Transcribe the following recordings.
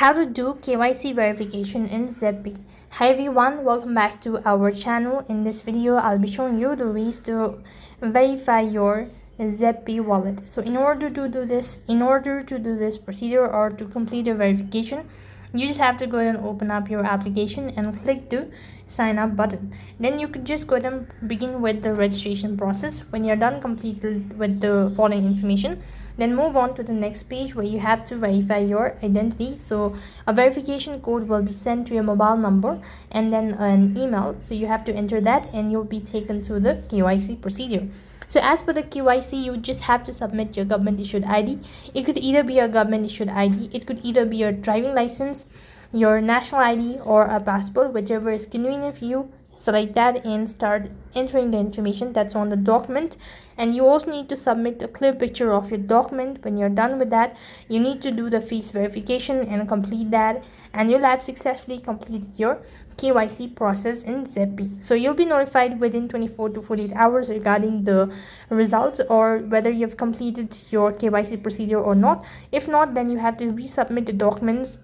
How to do KYC verification in Zepbay. Hi everyone, welcome back to our channel. In this video, I'll be showing you the ways to verify your Zepbay wallet. So in order to do this procedure or to complete a verification, you just have to go ahead and open up your application and click the sign up button. Then you could just go ahead and begin with the registration process. When you're done completed with the following information, then move on to the next page where you have to verify your identity. So a verification code will be sent to your mobile number and then an email, so you have to enter that and you'll be taken to the KYC procedure. So as per the KYC, you just have to submit your government issued ID. It could either be a government issued ID, it could either be your driving license, your national ID, or a passport, whichever is convenient for you. Select that and start entering the information that's on the document. And you also need to submit a clear picture of your document. When you're done with that, you need to do the face verification and complete that, and you'll have successfully completed your KYC process in Zepbay. So you'll be notified within 24 to 48 hours regarding the results or whether you've completed your KYC procedure or not. If not, then you have to resubmit the documents,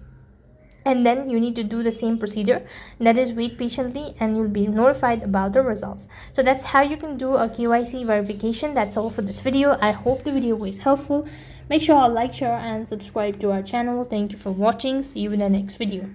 and then you need to do the same procedure, that is wait patiently, and you'll be notified about the results. So that's how you can do a KYC verification. That's all for this video. I hope the video was helpful. Make sure to like, share and subscribe to our channel. Thank you for watching. See you in the next video.